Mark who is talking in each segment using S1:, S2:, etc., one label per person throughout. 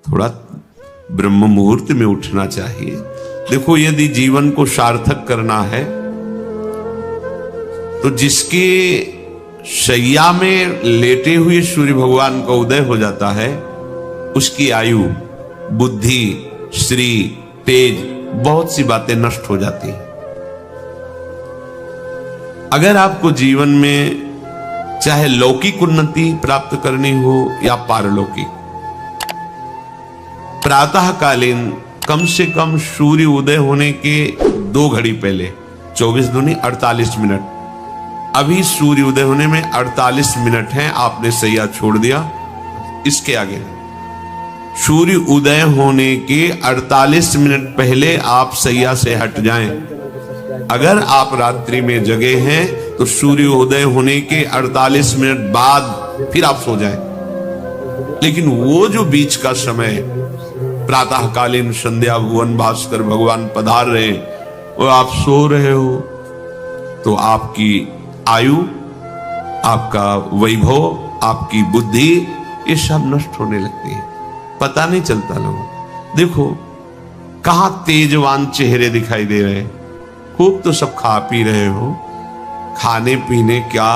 S1: थोड़ा ब्रह्म मुहूर्त में उठना चाहिए। देखो, यदि जीवन को सार्थक करना है तो जिसके शैया में लेटे हुए सूर्य भगवान का उदय हो जाता है, उसकी आयु, बुद्धि, श्री, तेज, बहुत सी बातें नष्ट हो जाती हैं। अगर आपको जीवन में चाहे लौकिक उन्नति प्राप्त करनी हो या पारलौकिक, प्रातःकालीन कम से कम सूर्य उदय होने के 2 घड़ी पहले, 24 दूनी 48 मिनट, अभी सूर्य उदय होने में 48 मिनट हैं, आपने सैया छोड़ दिया, इसके आगे सूर्य उदय होने के 48 मिनट पहले आप सैया से हट जाएं। अगर आप रात्रि में जगे हैं तो सूर्य उदय होने के 48 मिनट बाद फिर आप सो जाएं। लेकिन वो जो बीच का समय, प्रातःकालीन संध्या भुवन भास्कर भगवान पधार रहे और आप सो रहे हो, तो आपकी आयु, आपका वैभव, आपकी बुद्धि, ये सब नष्ट होने लगती है, पता नहीं चलता। लोगों देखो कहां तेजवान चेहरे दिखाई दे रहे हैं, खूब तो सब खा पी रहे हो, खाने पीने क्या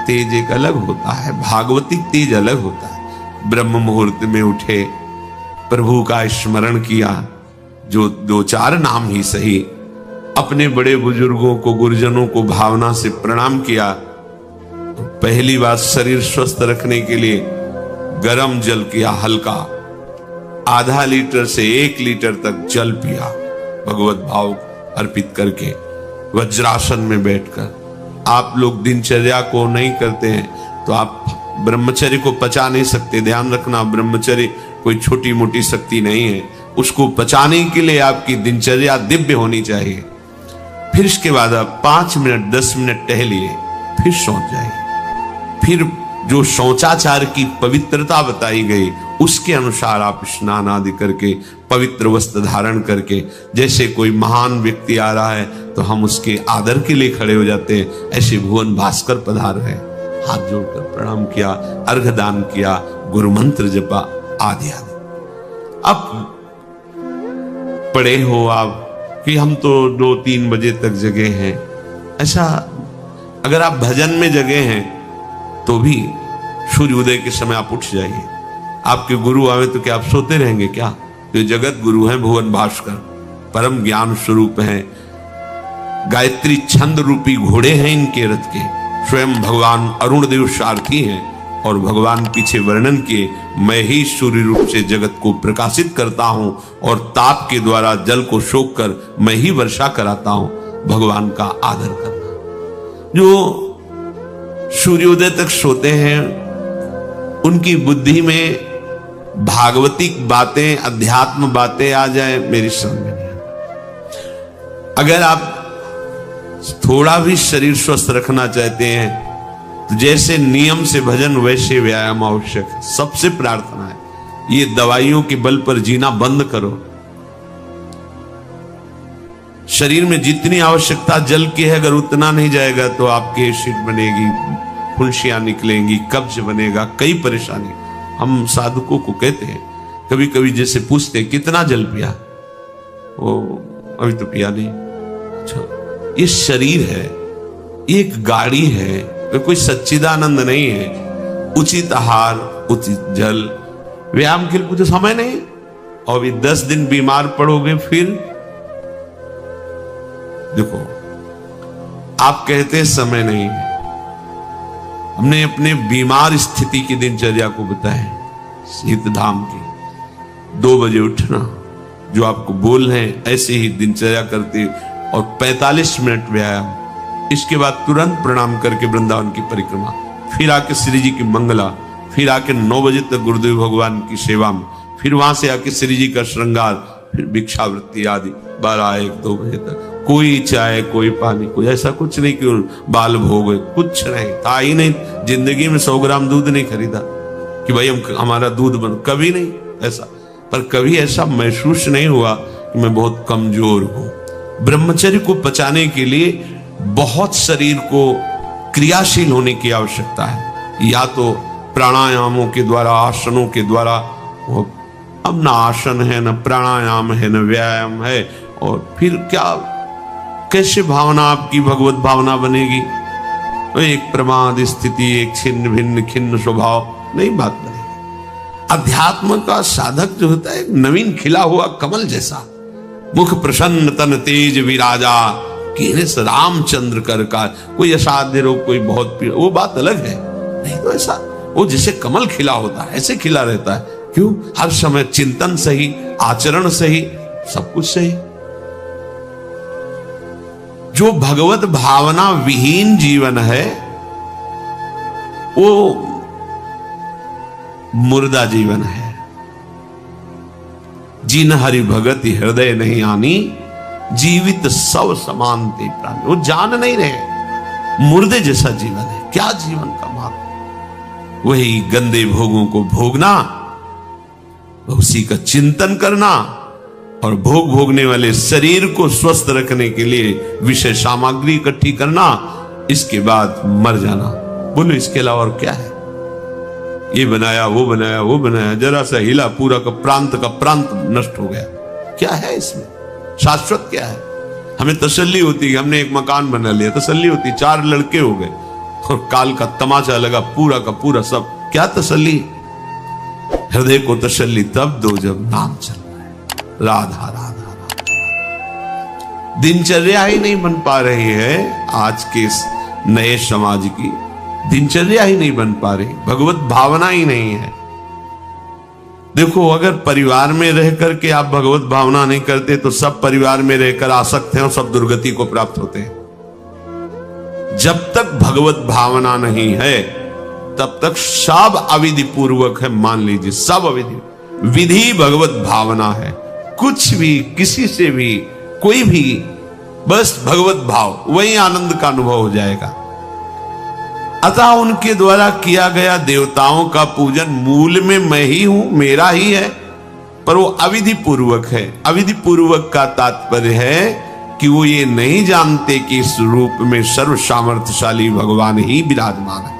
S1: तेज एक अलग होता है, भागवतिक तेज अलग होता है। ब्रह्म मुहूर्त में उठे, प्रभु का स्मरण किया, जो 2-4 नाम ही सही, अपने बड़े बुजुर्गों को, गुरुजनों को भावना से प्रणाम किया। पहली बात, शरीर स्वस्थ रखने के लिए गर्म जल किया, हल्का, आधा लीटर से 1 लीटर तक जल पिया, भगवत भाव अर्पित करके, वज्रासन में बैठकर। आप लोग दिनचर्या को नहीं करते हैं तो आप ब्रह्मचर्य को पचा नहीं सकते। ध्यान रखना, ब्रह्मचर्य कोई छोटी मोटी शक्ति नहीं है, उसको पचाने के लिए आपकी दिनचर्या दिव्य होनी चाहिए। फिर इसके बाद आप 5 मिनट 10 मिनट टहलिए, फिर सो जाइए। फिर जो शौचाचार की पवित्रता बताई गई उसके अनुसार आप स्नान आदि करके, पवित्र वस्त्र धारण करके, जैसे कोई महान व्यक्ति आ रहा है तो हम उसके आदर के लिए खड़े हो जाते हैं, ऐसे भुवन भास्कर पधार रहे, हाथ जोड़कर प्रणाम किया, अर्घ दान किया, गुरु मंत्र जपा, आदि आदि। अब पड़े हो आप कि हम तो 2-3 बजे तक जगे हैं, ऐसा अगर आप भजन में जगे हैं तो भी सूर्योदय के समय आप उठ जाइए। आपके गुरु आवे तो क्या आप सोते रहेंगे क्या? तो जगत गुरु हैं भुवन भास्कर, परम ज्ञान स्वरूप हैं, गायत्री छंद रूपी घोड़े हैं इनके रथ के, स्वयं भगवान अरुण देव सारथी हैं। और भगवान पीछे वर्णन किए, मैं ही सूर्य रूप से जगत को प्रकाशित करता हूं और ताप के द्वारा जल को सोख कर मैं ही वर्षा कराता हूं। भगवान का आदर करना। जो सूर्योदय तक सोते हैं उनकी बुद्धि में भागवतिक बातें, अध्यात्म बातें आ जाए, मेरी समझ में नहीं। अगर आप थोड़ा भी शरीर स्वस्थ रखना चाहते हैं तो जैसे नियम से भजन वैसे व्यायाम आवश्यक है। सबसे प्रार्थना है, ये दवाइयों के बल पर जीना बंद करो। शरीर में जितनी आवश्यकता जल की है, अगर उतना नहीं जाएगा तो आपकी एसिड बनेगी, फुंसियां निकलेंगी, कब्ज बनेगा, कई परेशानी। हम साधकों को कहते हैं, कभी कभी जैसे पूछते हैं कितना जल पिया, वो अभी तो पिया नहीं। अच्छा, ये शरीर है, ये एक गाड़ी है, कोई सच्चिदानंद नहीं है। उचित आहार, उचित जल, व्यायाम के लिए कुछ समय नहीं। और भी 10 दिन बीमार पड़ोगे फिर देखो, आप कहते समय नहीं है। हमने अपने बीमार स्थिति की दिनचर्या को बताया, शीत धाम की 2 बजे उठना, जो आपको बोल रहे हैं ऐसे ही दिनचर्या करते, और 45 मिनट व्यायाम। इसके बाद तुरंत प्रणाम करके वृंदावन की परिक्रमा, फिर आके श्री जी की मंगला, फिर आके 9 बजे तक गुरुदेव भगवान की सेवा में, फिर वहां से आके श्री जी का श्रृंगार, फिर भिक्षावृत्ति आदि 12-1-2 बजे तक। कोई चाय, कोई पानी, कोई ऐसा कुछ नहीं कि बाल भोग, कुछ नहीं था ही नहीं। जिंदगी में 100 ग्राम दूध नहीं खरीदा कि भाई हमारा दूध बन, कभी नहीं ऐसा। पर कभी ऐसा महसूस नहीं हुआ कि मैं बहुत कमजोर हूं। ब्रह्मचर्य को पचाने के लिए बहुत शरीर को क्रियाशील होने की आवश्यकता है, या तो प्राणायामों के द्वारा, आसनों के द्वारा, अब न आसन है, न प्राणायाम है, न व्यायाम है, और फिर क्या, कैसे भावना आपकी भगवत भावना बनेगी? तो एक प्रमाद स्थिति, एक छिन्न भिन्न खिन्न स्वभाव, नहीं बात बनेगी। अध्यात्म का साधक जो होता है एक नवीन खिला हुआ कमल जैसा, मुख प्रसन्न तन तेज विराजा, कीनस रामचंद्र कर का। कोई असाध्य रोग, कोई बहुत पीड़ा, वो बात अलग है। नहीं तो ऐसा वो जैसे कमल खिला होता है ऐसे खिला रहता है। क्यों? हर समय चिंतन सही, आचरण सही, सब कुछ सही। जो भगवत भावना विहीन जीवन है वो मुर्दा जीवन है। जिन हरि भगति हृदय नहीं आनी, जीवित सब समान ते प्राण। वो जान नहीं रहे, मुर्दे जैसा जीवन है। क्या जीवन का मार्ग? वही गंदे भोगों को भोगना, उसी का चिंतन करना, और भोग भोगने वाले शरीर को स्वस्थ रखने के लिए विषय सामग्री इकट्ठी करना, इसके बाद मर जाना। बोलो इसके अलावा और क्या है? ये बनाया, वो बनाया, वो बनाया, जरा सा हिला, पूरा का प्रांत नष्ट हो गया। क्या है इसमें? शाश्वत क्या है? हमें तसल्ली होती है, हमने एक मकान बना लिया, तसल्ली होती, 4 लड़के हो गए और काल का तमाचा लगा, पूरा का पूरा सब। क्या तसल्ली? हृदय को तसल्ली तब दो जब नाम चल रहा है, राधा राधा राधा। दिनचर्या ही नहीं बन पा रही है आज के इस नए समाज की, दिनचर्या ही नहीं बन पा रही, भगवत भावना ही नहीं है। देखो, अगर परिवार में रह करके आप भगवत भावना नहीं करते तो सब परिवार में रहकर आसक्त हैं और सब दुर्गति को प्राप्त होते हैं। जब तक भगवत भावना नहीं है तब तक सब अविधि पूर्वक है। मान लीजिए सब अविधि, विधि भगवत भावना है। कुछ भी, किसी से भी, कोई भी, बस भगवत भाव, वही आनंद का अनुभव हो जाएगा। अतः उनके द्वारा किया गया देवताओं का पूजन मूल में मैं ही हूं, मेरा ही है, पर वो अविधि पूर्वक है। अविधि पूर्वक का तात्पर्य है कि वो ये नहीं जानते कि इस रूप में सर्व सामर्थ्यशाली भगवान ही विराजमान है।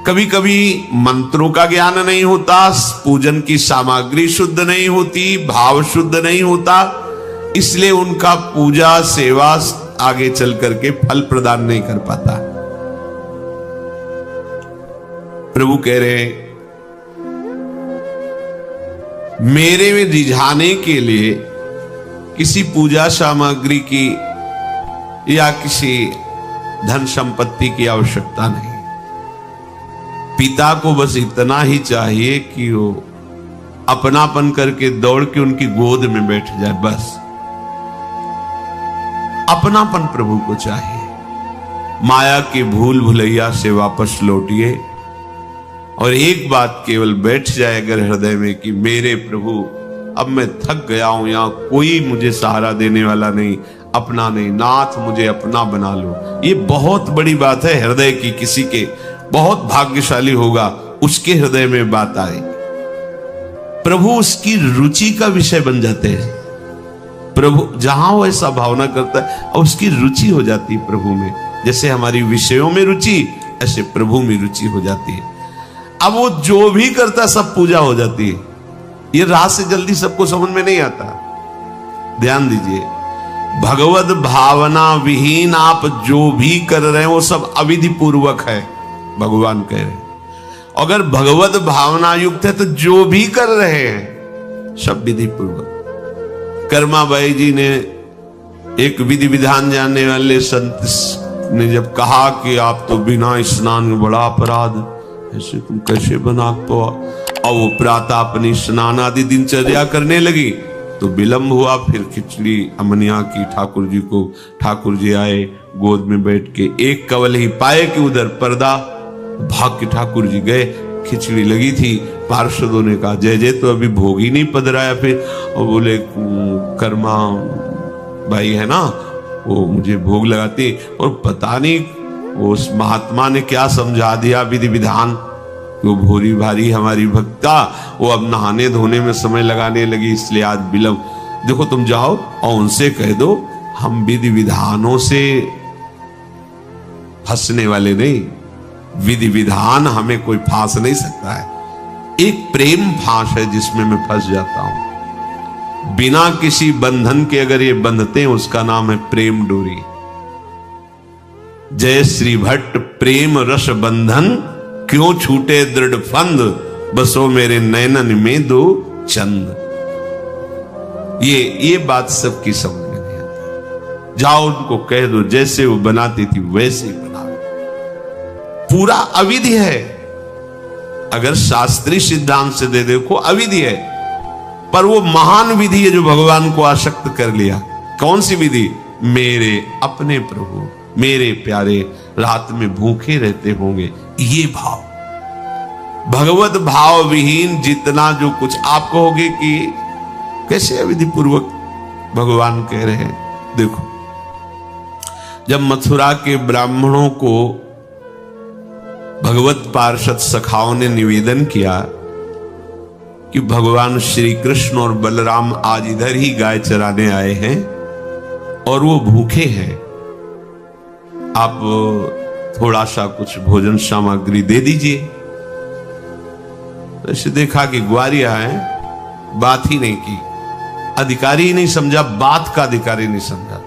S1: कभी कभी मंत्रों का ज्ञान नहीं होता, पूजन की सामग्री शुद्ध नहीं होती, भाव शुद्ध नहीं होता, इसलिए उनका पूजा सेवा आगे चल करके फल प्रदान नहीं कर पाता। प्रभु कह रहे, मेरे में रिझाने के लिए किसी पूजा सामग्री की या किसी धन संपत्ति की आवश्यकता नहीं। पिता को बस इतना ही चाहिए कि वो अपनापन करके दौड़ के उनकी गोद में बैठ जाए, बस अपनापन प्रभु को चाहिए। माया के भूल भुलैया से वापस लौटिए और एक बात केवल बैठ जाए अगर हृदय में कि मेरे प्रभु, अब मैं थक गया हूं, यहां कोई मुझे सहारा देने वाला नहीं, अपना नहीं, नाथ मुझे अपना बना लो। ये बहुत बड़ी बात है हृदय की। किसी के बहुत भाग्यशाली होगा उसके हृदय में बात आए, प्रभु उसकी रुचि का विषय बन जाते हैं। प्रभु जहां वो ऐसा भावना करता है और उसकी रुचि हो जाती है प्रभु में। जैसे हमारी विषयों में रुचि, ऐसे प्रभु में रुचि हो जाती है। अब वो जो भी करता सब पूजा हो जाती है। ये राह से जल्दी सबको समझ में नहीं आता। ध्यान दीजिए, भगवत भावना विहीन आप जो भी कर रहे हैं वो सब अविधि पूर्वक है, भगवान कह रहे हैं। अगर भगवत भावना युक्त है तो जो भी कर रहे हैं सब विधि पूर्वक। कर्माबाई जी ने, एक विधि विधान जानने वाले संत ने जब कहा कि आप तो बिना स्नान में बड़ा अपराध, ऐसे तुम कैसे बना तो, और वो प्रातः अपनी स्नान आदि दिनचर्या करने लगी तो विलंब हुआ। फिर खिचड़ी अमनिया की ठाकुर जी को, ठाकुर जी आए गोद में बैठ के, एक कवल ही पाए कि उधर पर्दा, भाग के ठाकुर जी गए, खिचड़ी लगी थी। पार्षदों ने कहा जय जय, तो अभी भोग ही नहीं पधराया। फिर और बोले कर्मा भाई है ना, वो मुझे भोग लगाती, और पता नहीं वो उस महात्मा ने क्या समझा दिया विधि विधान, वो भोरी भारी हमारी भक्ता, वो अब नहाने धोने में समय लगाने लगी, इसलिए आज विलंब। देखो तुम जाओ और उनसे कह दो हम विधि विधानों से फंसने वाले नहीं, विधि विधान हमें कोई फांस नहीं सकता है। एक प्रेम फांस है जिसमें मैं फंस जाता हूं। बिना किसी बंधन के अगर ये बंधते हैं उसका नाम है प्रेम डोरी। जय श्री भट्ट प्रेम रस बंधन, क्यों छूटे दृढ़ फंद, बसो मेरे नैनन में दो चंद। ये बात सबकी समझ में नहीं आती। जाओ उनको कह दो जैसे वो बनाती थी वैसे ही बनाओ। पूरा अविधि है। अगर शास्त्रीय सिद्धांत से दे देखो अविधि है, पर वो महान विधि है जो भगवान को आसक्त कर लिया। कौन सी विधि? मेरे अपने प्रभु मेरे प्यारे रात में भूखे रहते होंगे, ये भाव। भगवत भाव विहीन जितना जो कुछ आप कहोगे कि कैसे अविधि पूर्वक भगवान कह रहे हैं। देखो, जब मथुरा के ब्राह्मणों को भगवत पार्षद सखाओं ने निवेदन किया कि भगवान श्री कृष्ण और बलराम आज इधर ही गाय चराने आए हैं और वो भूखे हैं, आप थोड़ा सा कुछ भोजन सामग्री दे दीजिए। तो ऐसे देखा कि ग्वारिया है, बात ही नहीं की, अधिकारी ही नहीं समझा, बात का अधिकारी नहीं समझा।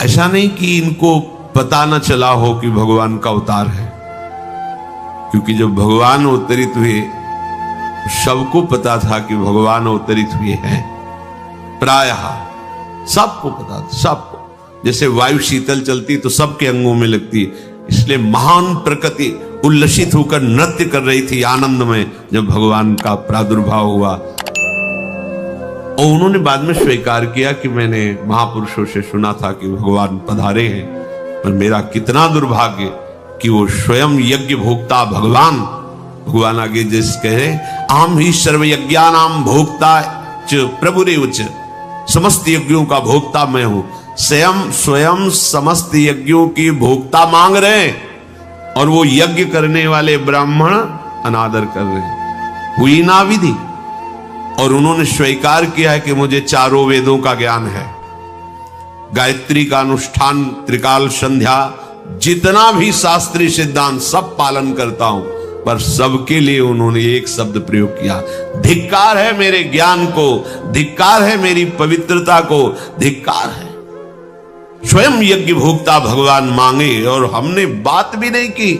S1: ऐसा नहीं कि इनको पता न चला हो कि भगवान का अवतार है, क्योंकि जब भगवान अवतरित हुए सबको पता था कि भगवान अवतरित हुए हैं। प्रायः सबको पता था, सबको। जैसे वायु शीतल चलती तो सबके अंगों में लगती है, इसलिए महान प्रकृति उल्लसित होकर नृत्य कर रही थी आनंद में जब भगवान का प्रादुर्भाव हुआ। और उन्होंने बाद में स्वीकार किया कि मैंने महापुरुषों से सुना था कि भगवान पधारे हैं, पर मेरा कितना दुर्भाग्य कि वो स्वयं यज्ञ भोक्ता भगवान आगे जैसे कहे, आम ही सर्व यज्ञानाम भोक्ता च प्रभुरेव च, समस्त यज्ञों का भोक्ता मैं हूं। स्वयं समस्त यज्ञों की भोक्ता मांग रहे हैं और वो यज्ञ करने वाले ब्राह्मण अनादर कर रहे हैं। हुई ना विधि। और उन्होंने स्वीकार किया है कि मुझे चारों वेदों का ज्ञान है, गायत्री का अनुष्ठान, त्रिकाल संध्या, जितना भी शास्त्रीय सिद्धांत सब पालन करता हूं, पर सबके लिए उन्होंने एक शब्द प्रयोग किया, धिक्कार है मेरे ज्ञान को, धिक्कार है मेरी पवित्रता को, धिक्कार है। स्वयं यज्ञ भोक्ता भगवान मांगे और हमने बात भी नहीं की।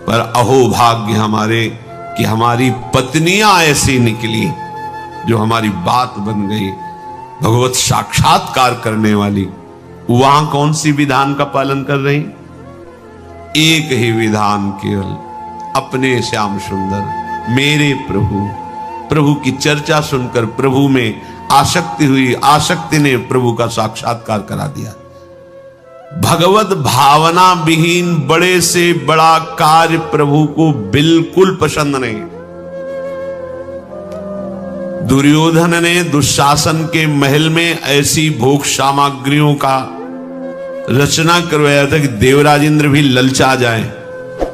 S1: पर अहो भाग्य हमारे कि हमारी पत्नियां ऐसी निकली जो हमारी बात बन गई, भगवत साक्षात्कार करने वाली। वहां कौन सी विधान का पालन कर रही? एक ही विधान, केवल अपने श्याम सुंदर मेरे प्रभु की चर्चा सुनकर प्रभु में आसक्ति हुई, आसक्ति ने प्रभु का साक्षात्कार करा दिया। भगवत भावना विहीन बड़े से बड़ा कार्य प्रभु को बिल्कुल पसंद नहीं। दुर्योधन ने दुशासन के महल में ऐसी भोग सामग्रियों का रचना करवाया था कि देवराज इंद्र भी ललचा जाएं,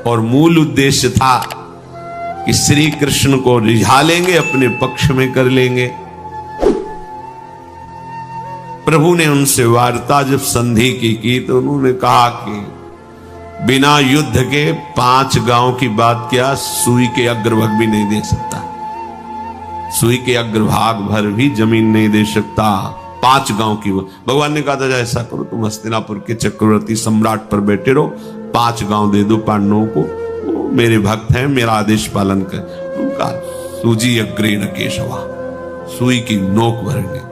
S1: और मूल उद्देश्य था कि श्री कृष्ण को रिझा लेंगे, अपने पक्ष में कर लेंगे। प्रभु ने उनसे वार्ता जब संधि की तो उन्होंने कहा कि बिना युद्ध के 5 गांव की बात क्या, सुई के अग्रभाग भी नहीं दे सकता, सुई के अग्रभाग भर भी जमीन नहीं दे सकता। 5 गांव की भगवान ने कहा था ऐसा करो, तुम हस्तिनापुर के चक्रवर्ती सम्राट पर बैठे रहो, 5 गांव दे दो पांडवों को, वो मेरे भक्त हैं, मेरा आदेश पालन कर। उनका सूजी अग्रेण केशवा, सुई की नोक भरेंगे।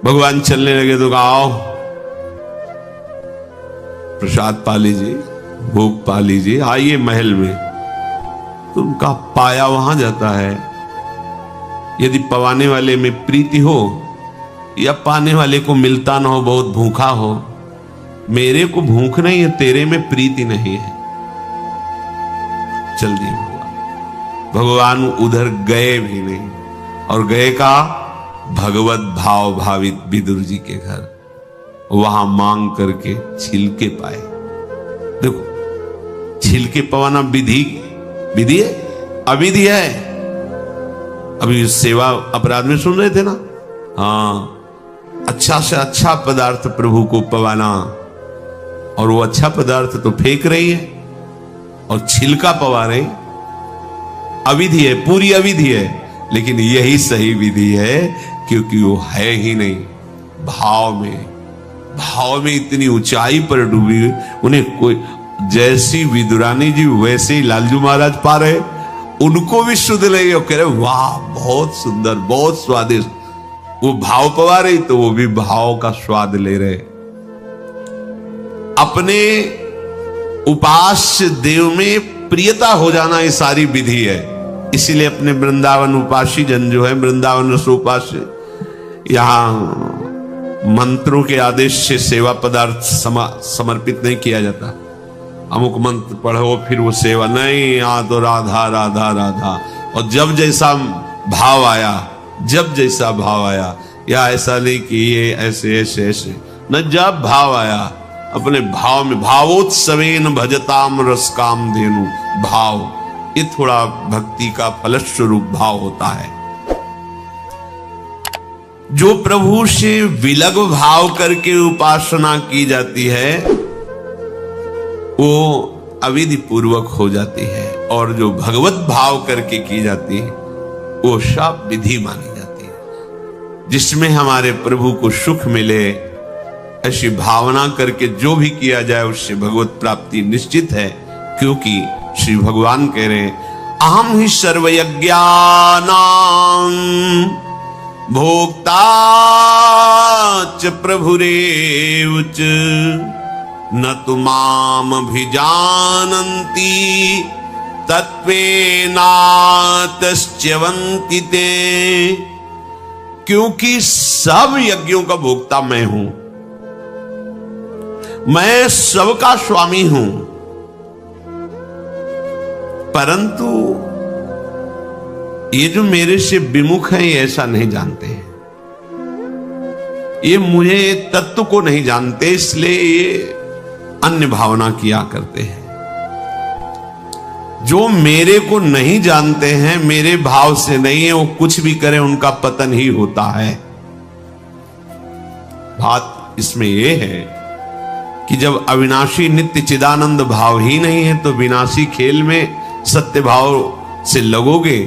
S1: भगवान चलने लगे तो कहा आओ प्रसाद पा लीजिए, भोग पा लीजिए, आइए महल में। तो उनका पाया वहां जाता है। यदि पवाने वाले में प्रीति हो या पाने वाले को मिलता ना हो, बहुत भूखा हो, मेरे को भूख नहीं है, तेरे में प्रीति नहीं है, चल दिए भगवान उधर गए भी नहीं, और गए का भगवत भाव भावित विदुर जी के घर, वहां मांग करके छिलके पाए। देखो, छिलके पवाना विधि है, अविधि है। अभी सेवा अपराध में सुन रहे थे ना, हाँ, अच्छा से अच्छा पदार्थ प्रभु को पवाना, और वो अच्छा पदार्थ तो फेंक रही है। और छिलका पवा रहे, अविधि है, पूरी अविधि है, लेकिन यही सही विधि है, क्योंकि वो है ही नहीं भाव में इतनी ऊंचाई पर डूबी। उन्हें कोई, जैसी विदुरानी जी वैसे ही लालजू महाराज पा रहे, उनको भी शुद्ध नहीं हो, कह रहे वाह बहुत सुंदर, बहुत स्वादिष्ट। वो भाव पवा रही तो वो भी भाव का स्वाद ले रहे। अपने उपास्य देव में प्रियता हो जाना ये सारी विधि है। इसीलिए अपने वृंदावन उपासी जन जो है, वृंदावन रसोपास्य, यहां मंत्रों के आदेश से सेवा पदार्थ समर्पित नहीं किया जाता। अमुक मंत्र पढ़ो फिर वो सेवा नहीं, यहां तो राधा राधा राधा। और जब जैसा भाव आया, या ऐसा नहीं कि ये ऐसे ऐसे ऐसे न, जब भाव आया अपने भाव में, भावोत्सवेन भजताम रस काम धेनु, भाव, ये थोड़ा भक्ति का फलस्वरूप भाव होता है। जो प्रभु से विलग भाव करके उपासना की जाती है वो अविधि पूर्वक हो जाती है, और जो भगवत भाव करके की जाती है वो सब विधि मानी जाती है। जिसमें हमारे प्रभु को सुख मिले, ऐसी भावना करके जो भी किया जाए उससे भगवत प्राप्ति निश्चित है। क्योंकि श्री भगवान कह रहे हैं अहम ही सर्वयज्ञानां भोक्ता च प्रभुरेव च न तु माम अभिजानन्ति तत्वेनातश्च्यवन्ति ते। क्योंकि सब यज्ञों का भोक्ता मैं हूं, मैं सबका स्वामी हूं, परंतु ये जो मेरे से विमुख हैं ये ऐसा नहीं जानते हैं, ये मुझे तत्व को नहीं जानते, इसलिए ये अन्य भावना किया करते हैं। जो मेरे को नहीं जानते हैं, मेरे भाव से नहीं है, वो कुछ भी करें उनका पतन ही होता है। बात इसमें यह है कि जब अविनाशी नित्य चिदानंद भाव ही नहीं है तो विनाशी खेल में सत्य भाव से लगोगे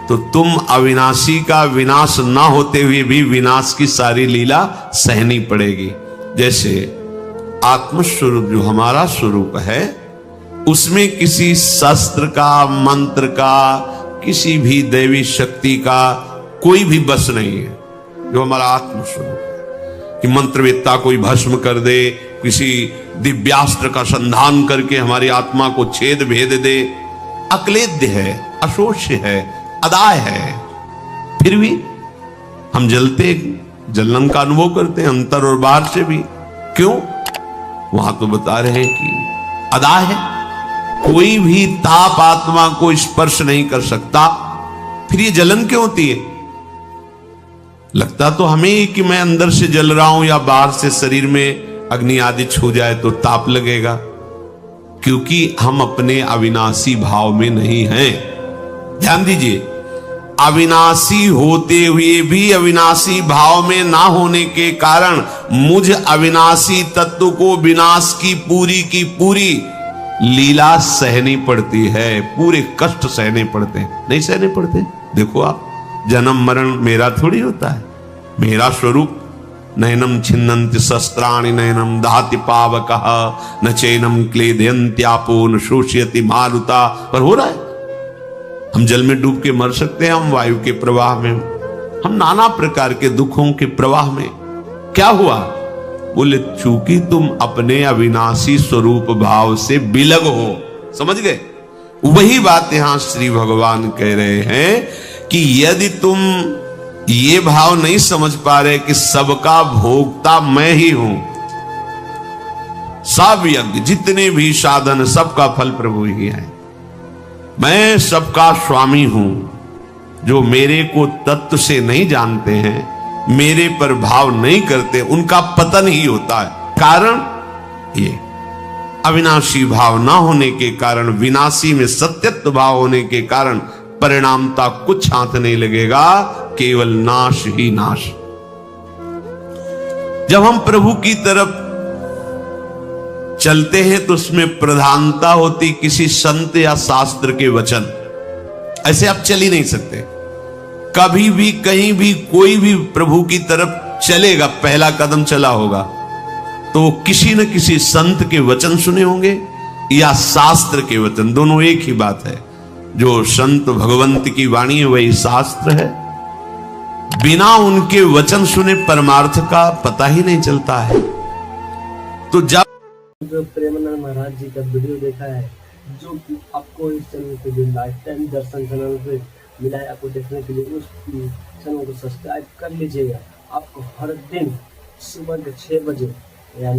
S1: तो तुम अविनाशी का विनाश ना होते हुए भी विनाश की सारी लीला सहनी पड़ेगी। जैसे आत्मस्वरूप जो हमारा स्वरूप है उसमें किसी शस्त्र का, मंत्र का, किसी भी दैवी शक्ति का कोई भी बस नहीं है। जो हमारा आत्मस्वरूप है कि मंत्रवेत्ता कोई भस्म कर दे, किसी दिव्यास्त्र का संधान करके हमारी आत्मा को छेद भेद दे, अक्लेद्य है, अशोष्य है, अदाय है, फिर भी हम जलते, जलन का अनुभव करते हैं अंतर और बाहर से भी। क्यों? वहां तो बता रहे हैं कि अदाय है, कोई भी ताप आत्मा को स्पर्श नहीं कर सकता, फिर ये जलन क्यों होती है? लगता तो हमें कि मैं अंदर से जल रहा हूं या बाहर से शरीर में अग्नि आदि छू जाए तो ताप लगेगा, क्योंकि हम अपने अविनाशी भाव में नहीं हैं। ध्यान दीजिए, अविनाशी होते हुए भी अविनाशी भाव में ना होने के कारण मुझ अविनाशी तत्व को विनाश की पूरी लीला सहनी पड़ती है, पूरे कष्ट सहने पड़ते हैं। नहीं सहने पड़ते? देखो आप, जन्म मरण मेरा थोड़ी होता है, मेरा स्वरूप नैनम छिन्नन्ति शस्त्राणि नैनम दहति पावकः न चैनम क्लेदयन्त्यापो न शोषयति मारुता, पर हो रहा है। हम जल में डूब के मर सकते हैं, हम वायु के प्रवाह में, हम नाना प्रकार के दुखों के प्रवाह में। क्या हुआ? बोले चूंकि तुम अपने अविनाशी स्वरूप भाव से विलग हो। समझ गए? वही बात यहां श्री भगवान कह रहे हैं कि यदि तुम ये भाव नहीं समझ पा रहे कि सबका भोक्ता मैं ही हूं, सब यज्ञ जितने भी साधन सबका फल प्रभु ही है, मैं सबका स्वामी हूं। जो मेरे को तत्व से नहीं जानते हैं, मेरे पर भाव नहीं करते, उनका पतन ही होता है। कारण ये अविनाशी भाव ना होने के कारण, विनाशी में सत्यत्व भाव होने के कारण परिणामता कुछ हाथ नहीं लगेगा, केवल नाश ही नाश। जब हम प्रभु की तरफ चलते हैं तो उसमें प्रधानता होती किसी संत या शास्त्र के वचन। ऐसे आप चल ही नहीं सकते। कभी भी कहीं भी कोई भी प्रभु की तरफ चलेगा, पहला कदम चला होगा तो वो किसी न किसी संत के वचन सुने होंगे या शास्त्र के वचन, दोनों एक ही बात है। जो संत भगवंत की वाणी है वही शास्त्र है। बिना उनके वचन सुने परमार्थ का पता ही नहीं चलता है। तो जब
S2: जो प्रेमानंद महाराज जी का वीडियो देखा है, जो कि आपको इस चैनल पे जो लाइफ टाइम दर्शन चैनल पे मिला है, आपको देखने के लिए उस चैनल को सब्सक्राइब कर लीजिएगा। आपको हर दिन सुबह के 6 बजे यानी